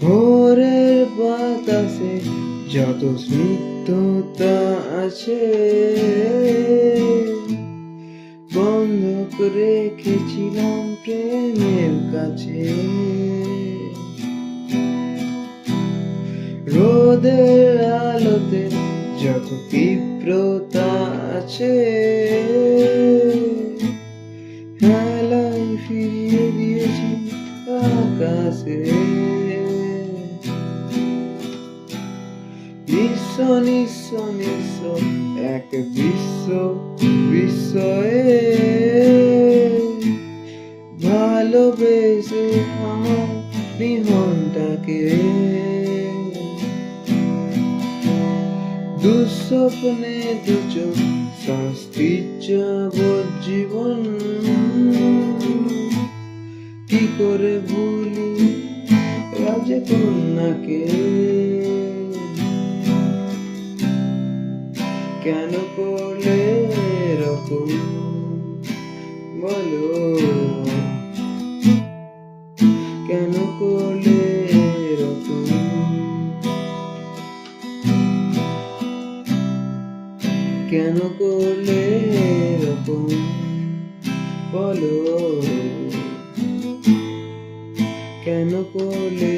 ভোরের বাতাসে যত স্নিগ্ধতা আছে, বন্ধক রেখেছিলাম প্রেমের কাছে। রোদের আলোতে যত তীব্রতা আছে, হেলায় ফিরিয়ে দিয়েছি আকাশে। নিঃস্ব নিঃস্ব নিঃস্ব এক বিস্ময়ে ভালোবেসে আমার নিহনটাকে। দুঃস্বপ্নে দুচোখ শাস্তির যাবজ্জীবন, কি করে ভুলি রাজকন্যাকে। কেন করলে এরকম বলো, কেন করলে এরকম, কেন করলে এরকম বলো, কেন করলে